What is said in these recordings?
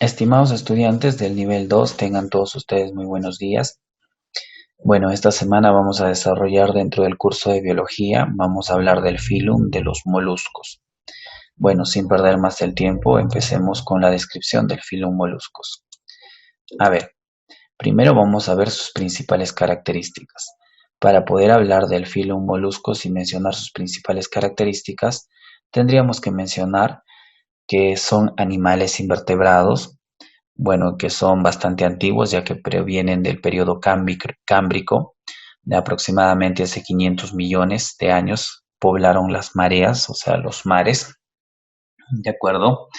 Estimados estudiantes del nivel 2, tengan todos ustedes muy buenos días. Bueno, esta semana vamos a desarrollar dentro del curso de biología, vamos a hablar del filum de los moluscos. Bueno, sin perder más el tiempo, empecemos con la descripción del filum moluscos. A ver, primero vamos a ver sus principales características. Para poder hablar del filum moluscos y mencionar sus principales características, tendríamos que mencionar que son animales invertebrados, bueno, que son bastante antiguos ya que provienen del periodo cámbrico, de aproximadamente hace 500 millones de años, poblaron las mareas, o sea, los mares, ¿de acuerdo?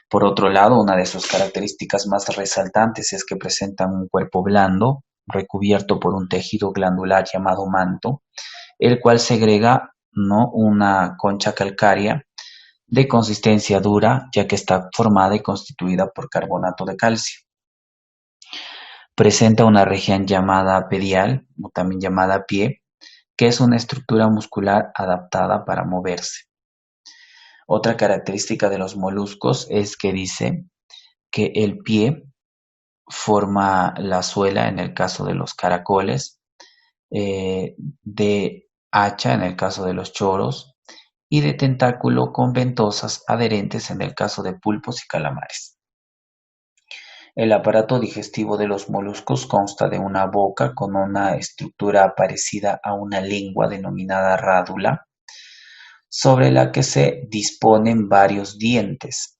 Por otro lado, una de sus características más resaltantes es que presentan un cuerpo blando, recubierto por un tejido glandular llamado manto, el cual segrega, ¿no?, una concha calcárea de consistencia dura, ya que está formada y constituida por carbonato de calcio. Presenta una región llamada pedial, o también llamada pie, que es una estructura muscular adaptada para moverse. Otra característica de los moluscos es que dice que el pie forma la suela en el caso de los caracoles, de hacha en el caso de los choros y de tentáculo con ventosas adherentes en el caso de pulpos y calamares. El aparato digestivo de los moluscos consta de una boca con una estructura parecida a una lengua denominada rádula, sobre la que se disponen varios dientes.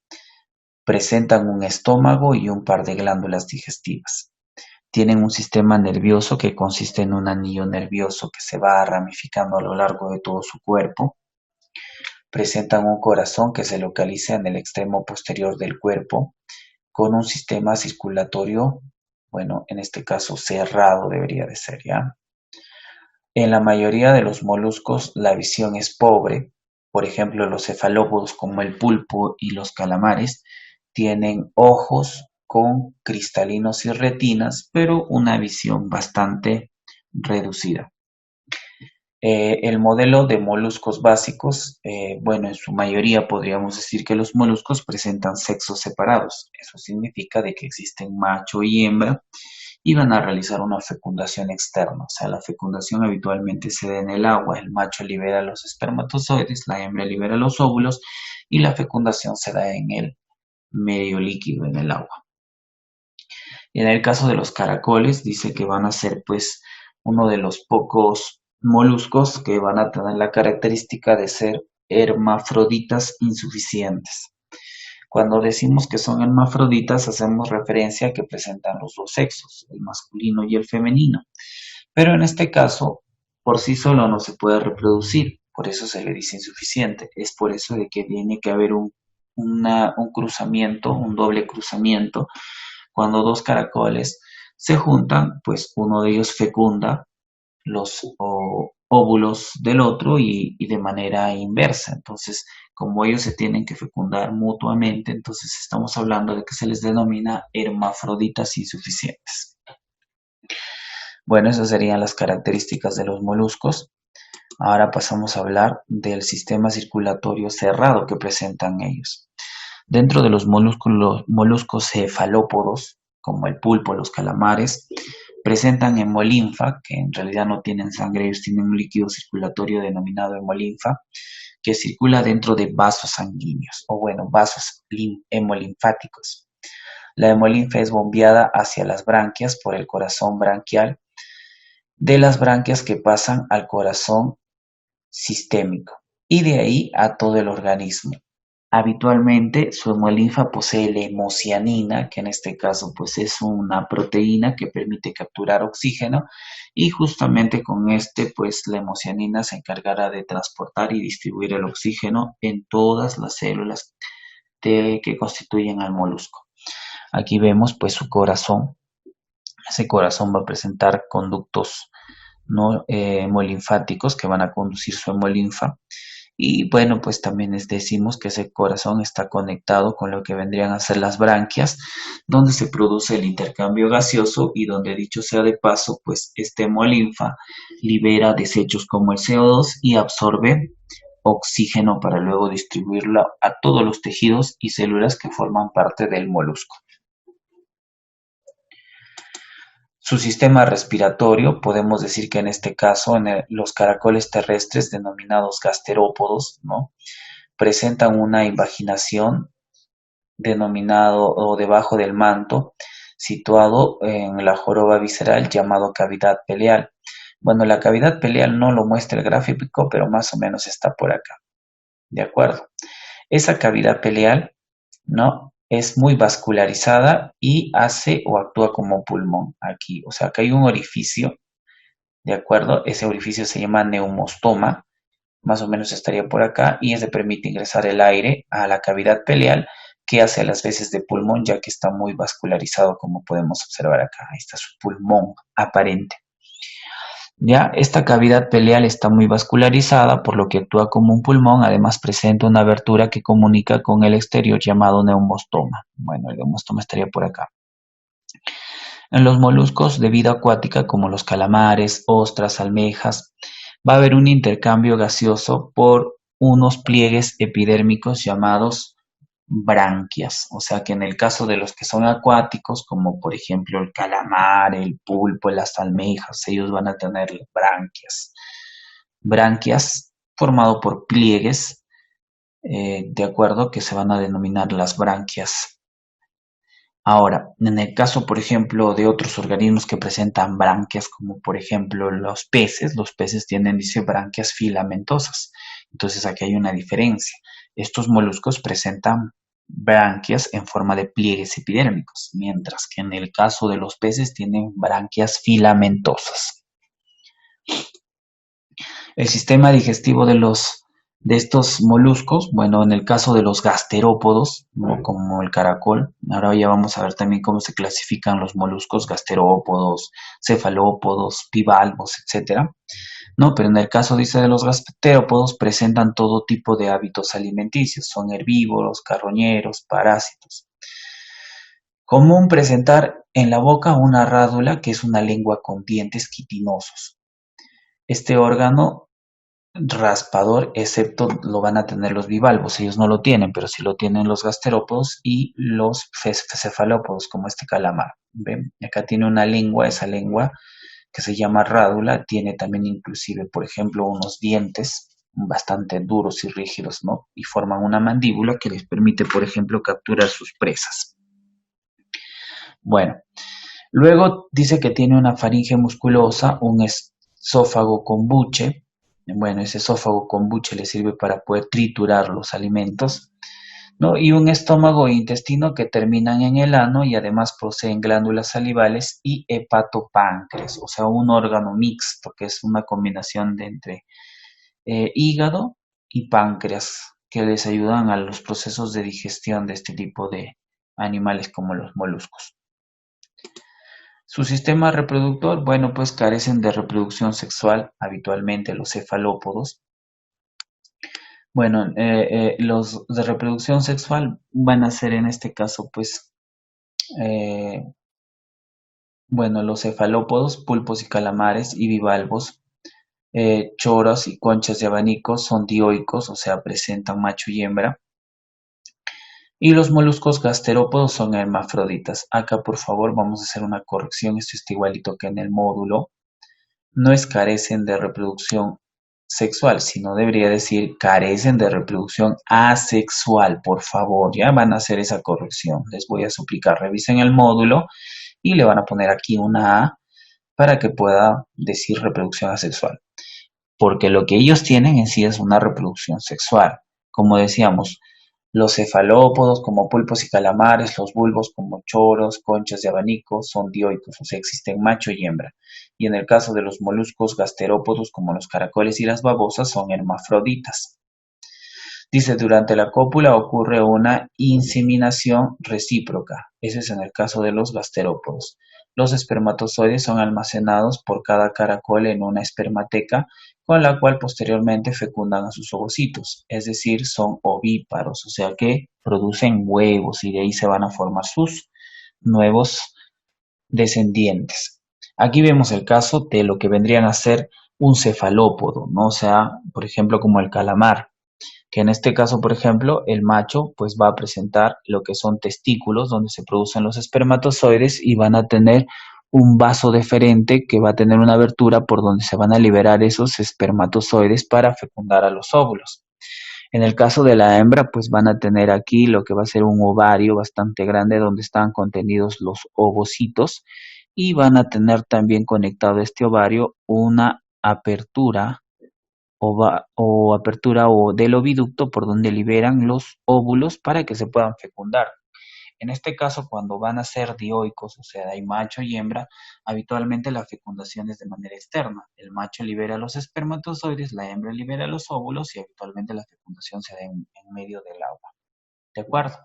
Presentan un estómago y un par de glándulas digestivas. Tienen un sistema nervioso que consiste en un anillo nervioso que se va ramificando a lo largo de todo su cuerpo. Presentan un corazón que se localiza en el extremo posterior del cuerpo, con un sistema circulatorio, bueno, en este caso cerrado debería de ser, ¿ya? En la mayoría de los moluscos la visión es pobre. Por ejemplo, los cefalópodos como el pulpo y los calamares tienen ojos con cristalinos y retinas, pero una visión bastante reducida. El modelo de moluscos básicos, bueno, en su mayoría podríamos decir que los moluscos presentan sexos separados. Eso significa de que existen macho y hembra y van a realizar una fecundación externa. O sea, la fecundación habitualmente se da en el agua. El macho libera los espermatozoides, la hembra libera los óvulos y la fecundación se da en el medio líquido, en el agua. Y en el caso de los caracoles, dice que van a ser pues uno de los pocos moluscos que van a tener la característica de ser hermafroditas insuficientes. Cuando decimos que son hermafroditas, hacemos referencia a que presentan los dos sexos, el masculino y el femenino. Pero en este caso, por sí solo no se puede reproducir, por eso se le dice insuficiente. Es por eso de que tiene que haber un cruzamiento, un doble cruzamiento. Cuando dos caracoles se juntan, pues uno de ellos fecunda los óvulos del otro y de manera inversa. Entonces, como ellos se tienen que fecundar mutuamente, entonces estamos hablando de que se les denomina hermafroditas insuficientes. Bueno, esas serían las características de los moluscos. Ahora pasamos a hablar del sistema circulatorio cerrado que presentan ellos. Dentro de los moluscos cefalópodos, como el pulpo, los calamares, presentan hemolinfa, que en realidad no tienen sangre, ellos tienen un líquido circulatorio denominado hemolinfa, que circula dentro de vasos sanguíneos, o bueno, vasos hemolinfáticos. La hemolinfa es bombeada hacia las branquias por el corazón branquial, de las branquias que pasan al corazón sistémico y de ahí a todo el organismo. Habitualmente su hemolinfa posee la hemocianina, que en este caso pues es una proteína que permite capturar oxígeno y justamente con pues la hemocianina se encargará de transportar y distribuir el oxígeno en todas las células que constituyen al molusco. Aquí vemos pues su corazón. Ese corazón va a presentar conductos, ¿no?, hemolinfáticos que van a conducir su hemolinfa. Y bueno, pues también les decimos que ese corazón está conectado con lo que vendrían a ser las branquias, donde se produce el intercambio gaseoso y donde, dicho sea de paso, pues este hemolinfa libera desechos como el CO2 y absorbe oxígeno para luego distribuirlo a todos los tejidos y células que forman parte del molusco. Su sistema respiratorio, podemos decir que en este caso, los caracoles terrestres denominados gasterópodos, ¿no? Presentan una invaginación denominado o debajo del manto, situado en la joroba visceral llamado cavidad peleal. Bueno, la cavidad peleal no lo muestra el gráfico, pero más o menos está por acá. ¿De acuerdo? Esa cavidad peleal, ¿no? Es muy vascularizada y hace o actúa como pulmón aquí. O sea, que hay un orificio, ¿de acuerdo? Ese orificio se llama neumostoma, más o menos estaría por acá, y ese permite ingresar el aire a la cavidad peleal que hace a las veces de pulmón, ya que está muy vascularizado, como podemos observar acá. Ahí está su pulmón aparente. Ya, esta cavidad peleal está muy vascularizada, por lo que actúa como un pulmón. Además, presenta una abertura que comunica con el exterior llamado neumostoma. Bueno, el neumostoma estaría por acá. En los moluscos de vida acuática, como los calamares, ostras, almejas, va a haber un intercambio gaseoso por unos pliegues epidérmicos llamados branquias. O sea que en el caso de los que son acuáticos, como por ejemplo el calamar, el pulpo, las almejas, ellos van a tener branquias. Branquias formado por pliegues, de acuerdo, que se van a denominar las branquias. Ahora, en el caso, por ejemplo, de otros organismos que presentan branquias, como por ejemplo los peces tienen, dice, branquias filamentosas. Entonces aquí hay una diferencia. Estos moluscos presentan branquias en forma de pliegues epidérmicos, mientras que en el caso de los peces tienen branquias filamentosas. El sistema digestivo de estos moluscos, bueno, en el caso de los gasterópodos, ¿no? Como el caracol, ahora ya vamos a ver también cómo se clasifican los moluscos gasterópodos, cefalópodos, bivalvos, etcétera. No, pero en el caso, dice, de los gasterópodos, presentan todo tipo de hábitos alimenticios, son herbívoros, carroñeros, parásitos. Común presentar en la boca una rádula, que es una lengua con dientes quitinosos. Este órgano raspador, excepto lo van a tener los bivalvos, ellos no lo tienen, pero sí lo tienen los gasterópodos y los cefalópodos, como este calamar. ¿Ven? Acá tiene una lengua, esa lengua que se llama rádula, tiene también inclusive, por ejemplo, unos dientes bastante duros y rígidos, ¿no? Y forman una mandíbula que les permite, por ejemplo, capturar sus presas. Bueno, luego dice que tiene una faringe musculosa, un esófago con buche. Bueno, ese esófago con buche le sirve para poder triturar los alimentos, ¿no? Y un estómago e intestino que terminan en el ano y además poseen glándulas salivales y hepatopáncreas, o sea, un órgano mixto que es una combinación de entre hígado y páncreas que les ayudan a los procesos de digestión de este tipo de animales como los moluscos. Su sistema reproductor, bueno, pues carecen de reproducción sexual habitualmente los cefalópodos. Bueno, los de reproducción sexual van a ser en este caso, pues, eh, bueno, los cefalópodos, pulpos y calamares y bivalvos, choros y conchas de abanico son dioicos, o sea, presentan macho y hembra. Y los moluscos gasterópodos son hermafroditas. Acá, por favor, vamos a hacer una corrección. Esto está igualito que en el módulo. No es carecen de reproducción sexual, sino debería decir carecen de reproducción asexual, por favor, ya van a hacer esa corrección. Les voy a suplicar, revisen el módulo y le van a poner aquí una A para que pueda decir reproducción asexual, porque lo que ellos tienen en sí es una reproducción sexual. Como decíamos, los cefalópodos como pulpos y calamares, los bulbos como choros, conchas de abanico son dioicos, o sea, existen macho y hembra. Y en el caso de los moluscos gasterópodos como los caracoles y las babosas son hermafroditas. Dice, durante la cópula ocurre una inseminación recíproca. Eso es en el caso de los gasterópodos. Los espermatozoides son almacenados por cada caracol en una espermateca, con la cual posteriormente fecundan a sus ovocitos, es decir, son ovíparos, o sea que producen huevos y de ahí se van a formar sus nuevos descendientes. Aquí vemos el caso de lo que vendrían a ser un cefalópodo, ¿no? O sea, por ejemplo, como el calamar, que en este caso, por ejemplo, el macho pues va a presentar lo que son testículos donde se producen los espermatozoides y van a tener un vaso deferente que va a tener una abertura por donde se van a liberar esos espermatozoides para fecundar a los óvulos. En el caso de la hembra, pues van a tener aquí lo que va a ser un ovario bastante grande donde están contenidos los ovocitos y van a tener también conectado a este ovario una apertura o apertura o del oviducto por donde liberan los óvulos para que se puedan fecundar. En este caso, cuando van a ser dioicos, o sea, hay macho y hembra, habitualmente la fecundación es de manera externa. El macho libera los espermatozoides, la hembra libera los óvulos y habitualmente la fecundación se da en medio del agua. ¿De acuerdo?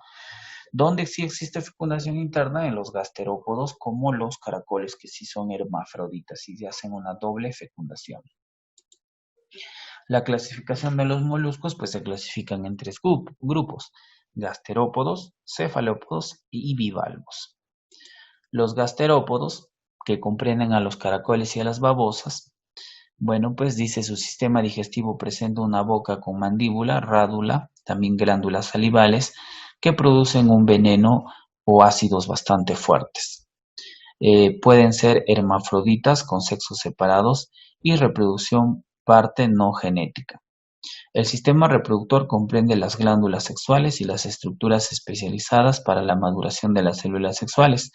Donde sí existe fecundación interna en los gasterópodos como los caracoles que sí son hermafroditas y hacen una doble fecundación. La clasificación de los moluscos pues se clasifican en tres grupos: gasterópodos, cefalópodos y bivalvos. Los gasterópodos, que comprenden a los caracoles y a las babosas, bueno, pues dice su sistema digestivo presenta una boca con mandíbula, rádula, también glándulas salivales, que producen un veneno o ácidos bastante fuertes. Pueden ser hermafroditas con sexos separados y reproducción parte no genética. El sistema reproductor comprende las glándulas sexuales y las estructuras especializadas para la maduración de las células sexuales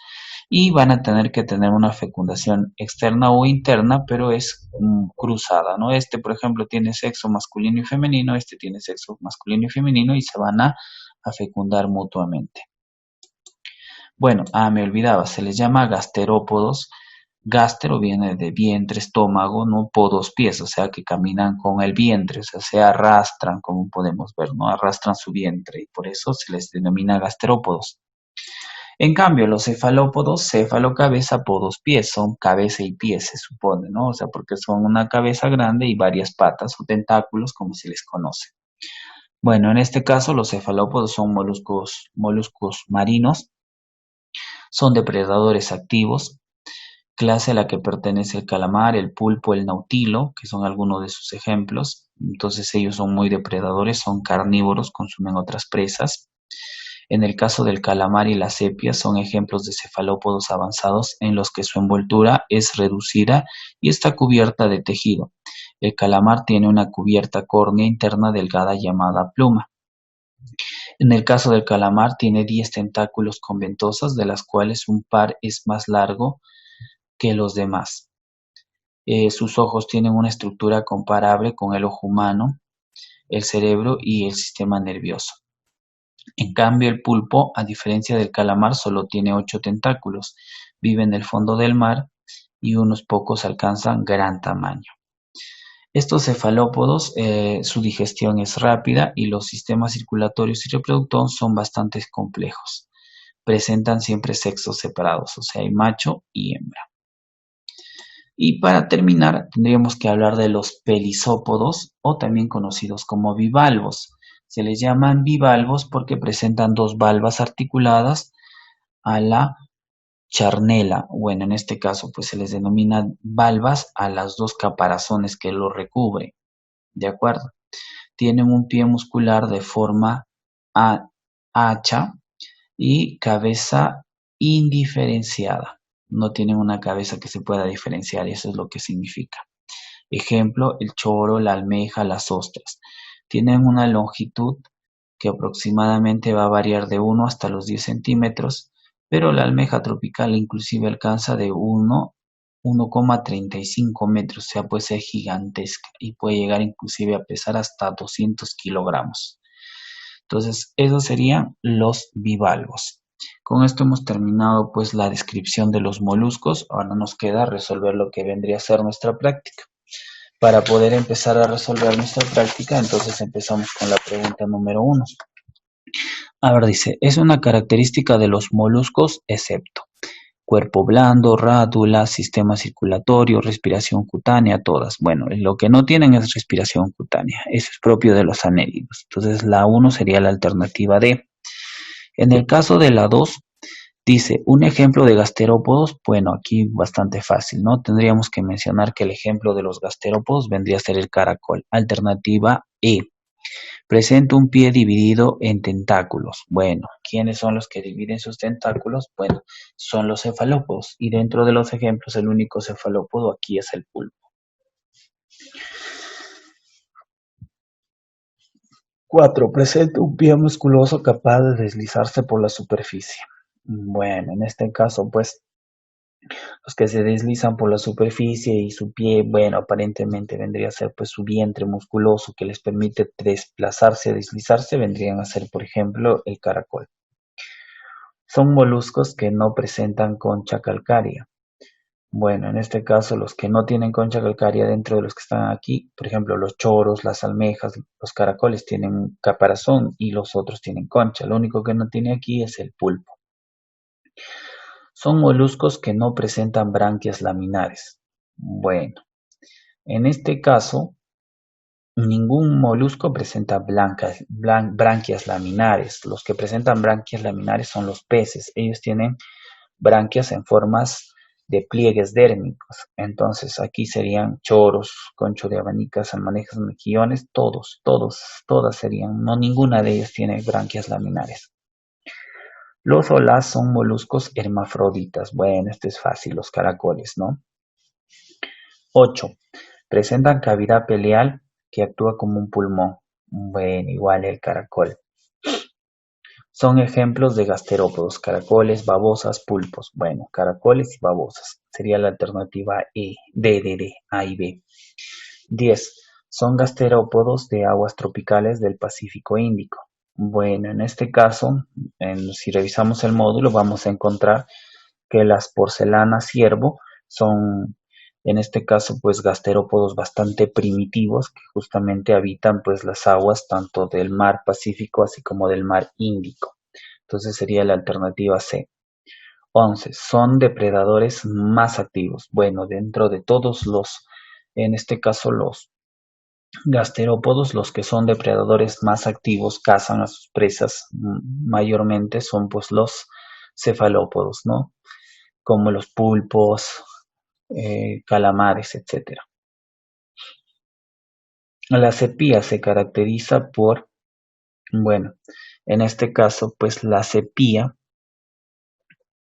y van a tener que tener una fecundación externa o interna, pero es cruzada, ¿no? Este, por ejemplo, tiene sexo masculino y femenino, este tiene sexo masculino y femenino y se van a fecundar mutuamente. Bueno, me olvidaba, se les llama gasterópodos. Gástero viene de vientre, estómago, ¿no? Podos, pies, o sea que caminan con el vientre, o sea, se arrastran, como podemos ver, ¿no? Arrastran su vientre y por eso se les denomina gasterópodos. En cambio, los cefalópodos, céfalo, cabeza, podos, pies, son cabeza y pies, se supone, ¿no? O sea, porque son una cabeza grande y varias patas o tentáculos, como se les conoce. Bueno, en este caso, los cefalópodos son moluscos marinos, son depredadores activos, clase a la que pertenece el calamar, el pulpo, el nautilo, que son algunos de sus ejemplos. Entonces ellos son muy depredadores, son carnívoros, consumen otras presas. En el caso del calamar y la sepia son ejemplos de cefalópodos avanzados en los que su envoltura es reducida y está cubierta de tejido. El calamar tiene una cubierta córnea interna delgada llamada pluma. En el caso del calamar tiene 10 tentáculos con ventosas, de las cuales un par es más largo que los demás. Sus ojos tienen una estructura comparable con el ojo humano, el cerebro y el sistema nervioso. En cambio, el pulpo, a diferencia del calamar, solo tiene 8 tentáculos, vive en el fondo del mar y unos pocos alcanzan gran tamaño. Estos cefalópodos, su digestión es rápida y los sistemas circulatorios y reproductores son bastante complejos. Presentan siempre sexos separados, o sea, hay macho y hembra. Y para terminar, tendríamos que hablar de los pelisópodos o también conocidos como bivalvos. Se les llaman bivalvos porque presentan dos valvas articuladas a la charnela. Bueno, en este caso, pues se les denomina valvas a las dos caparazones que lo recubren. ¿De acuerdo? Tienen un pie muscular de forma hacha y cabeza indiferenciada. No tienen una cabeza que se pueda diferenciar, eso es lo que significa. Ejemplo, el choro, la almeja, las ostras. Tienen una longitud que aproximadamente va a variar de 1 hasta los 10 centímetros, pero la almeja tropical inclusive alcanza de 1,35 metros, o sea, puede ser gigantesca y puede llegar inclusive a pesar hasta 200 kilogramos. Entonces, esos serían los bivalvos. Con esto hemos terminado pues la descripción de los moluscos. Ahora nos queda resolver lo que vendría a ser nuestra práctica. Para poder empezar a resolver nuestra práctica, entonces empezamos con la pregunta número 1. A ver, dice, es una característica de los moluscos excepto cuerpo blando, rádula, sistema circulatorio, respiración cutánea, todas. Bueno, lo que no tienen es respiración cutánea. Eso es propio de los anélidos. Entonces, la 1 sería la alternativa D. En el caso de la 2, dice, un ejemplo de gasterópodos, bueno, aquí bastante fácil, ¿no? Tendríamos que mencionar que el ejemplo de los gasterópodos vendría a ser el caracol. Alternativa E. Presenta un pie dividido en tentáculos. Bueno, ¿quiénes son los que dividen sus tentáculos? Bueno, son los cefalópodos. Y dentro de los ejemplos, el único cefalópodo aquí es el pulpo. 4. Presenta un pie musculoso capaz de deslizarse por la superficie. Bueno, en este caso, pues, los que se deslizan por la superficie y su pie, bueno, aparentemente vendría a ser pues su vientre musculoso que les permite desplazarse, deslizarse, vendrían a ser, por ejemplo, el caracol. Son moluscos que no presentan concha calcárea. Bueno, en este caso los que no tienen concha calcárea dentro de los que están aquí, por ejemplo, los choros, las almejas, los caracoles tienen caparazón y los otros tienen concha. Lo único que no tiene aquí es el pulpo. Son moluscos que no presentan branquias laminares. Bueno, en este caso, ningún molusco presenta branquias laminares. Los que presentan branquias laminares son los peces. Ellos tienen branquias en formas de pliegues dérmicos. Entonces aquí serían choros, concho de abanicas, almanejas, mejillones, todas serían. No, ninguna de ellas tiene branquias laminares. Los olas son moluscos hermafroditas. Bueno, este es fácil, los caracoles, ¿no? 8. Presentan cavidad peleal que actúa como un pulmón. Bueno, igual el caracol. Son ejemplos de gasterópodos, caracoles, babosas, pulpos. Bueno, caracoles y babosas. Sería la alternativa D, A y B. 10. Son gasterópodos de aguas tropicales del Pacífico Índico. Bueno, en este caso, si revisamos el módulo, vamos a encontrar que las porcelanas ciervo son, en este caso, pues gasterópodos bastante primitivos que justamente habitan pues las aguas tanto del mar Pacífico así como del mar Índico. Entonces sería la alternativa C. 11. Son depredadores más activos. Bueno, dentro de todos en este caso los gasterópodos, los que son depredadores más activos, cazan a sus presas, mayormente son pues los cefalópodos, ¿no? Como los pulpos, calamares, etcétera. La cepía se caracteriza por, bueno, en este caso, pues la cepía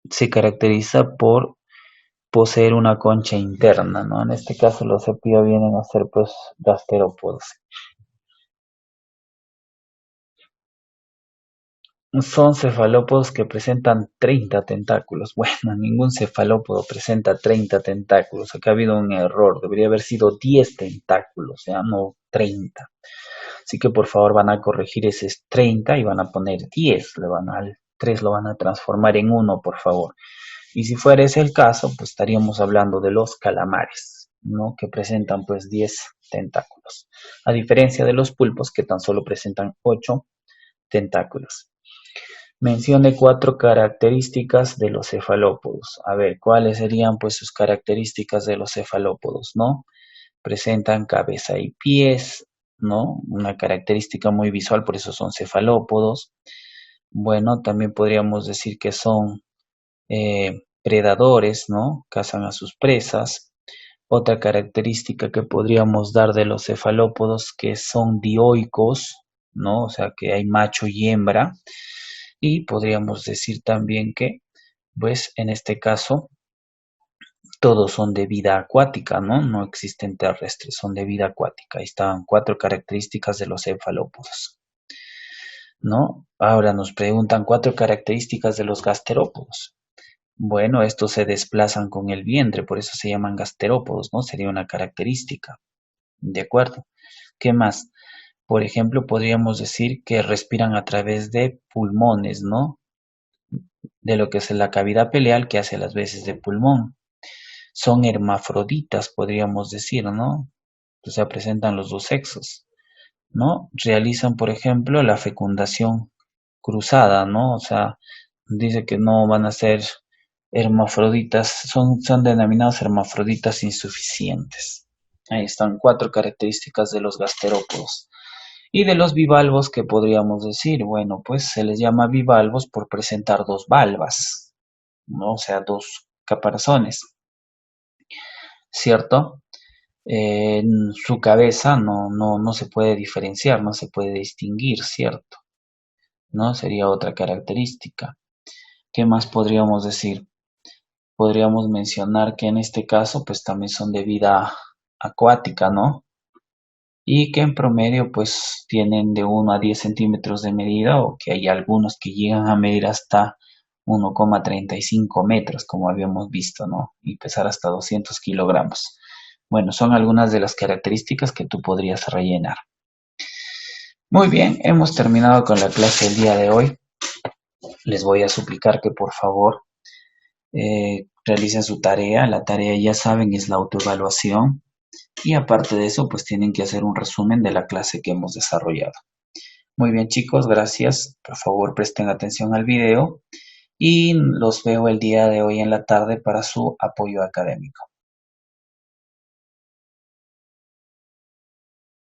se caracteriza por poseer una concha interna, ¿no? En este caso los cepillos vienen a ser pues gasterópodos. Son cefalópodos que presentan 30 tentáculos. Bueno, ningún cefalópodo presenta 30 tentáculos. Acá ha habido un error. Debería haber sido 10 tentáculos, ya no 30. Así que por favor van a corregir ese 30 y van a poner 10. Al 3 lo van a transformar en 1, por favor. Y si fuera ese el caso, pues estaríamos hablando de los calamares, ¿no? Que presentan pues 10 tentáculos. A diferencia de los pulpos que tan solo presentan 8 tentáculos. Mencione 4 características de los cefalópodos. A ver, ¿cuáles serían pues sus características de los cefalópodos, no? Presentan cabeza y pies, ¿no? Una característica muy visual, por eso son cefalópodos. Bueno, también podríamos decir que son predadores, ¿no? Cazan a sus presas. Otra característica que podríamos dar de los cefalópodos que son dioicos, ¿no? O sea que hay macho y hembra. Y podríamos decir también que, pues en este caso, todos son de vida acuática, ¿no? No existen terrestres, son de vida acuática. Ahí están 4 características de los cefalópodos, ¿no? Ahora nos preguntan 4 características de los gasterópodos. Bueno, estos se desplazan con el vientre, por eso se llaman gasterópodos, ¿no? Sería una característica. ¿De acuerdo? ¿Qué más? Por ejemplo, podríamos decir que respiran a través de pulmones, ¿no? De lo que es la cavidad peleal que hace las veces de pulmón. Son hermafroditas, podríamos decir, ¿no? O sea, presentan los dos sexos, ¿no? Realizan, por ejemplo, la fecundación cruzada, ¿no? O sea, dice que no van a ser hermafroditas, son denominados hermafroditas insuficientes. Ahí están 4 características de los gasterópodos. Y de los bivalvos, ¿qué podríamos decir? Bueno, pues se les llama bivalvos por presentar 2 valvas, ¿no? O sea, 2 caparazones, ¿cierto? En su cabeza no se puede diferenciar, no se puede distinguir, ¿cierto? ¿No? Sería otra característica. ¿Qué más podríamos decir? Podríamos mencionar que en este caso, pues también son de vida acuática, ¿no? Y que en promedio, pues tienen de 1 a 10 centímetros de medida, o que hay algunos que llegan a medir hasta 1,35 metros, como habíamos visto, ¿no? Y pesar hasta 200 kilogramos. Bueno, son algunas de las características que tú podrías rellenar. Muy bien, hemos terminado con la clase del día de hoy. Les voy a suplicar que por favor realicen su tarea. La tarea, ya saben, es la autoevaluación. Y aparte de eso, pues tienen que hacer un resumen de la clase que hemos desarrollado. Muy bien, chicos, gracias. Por favor, presten atención al video y los veo el día de hoy en la tarde para su apoyo académico.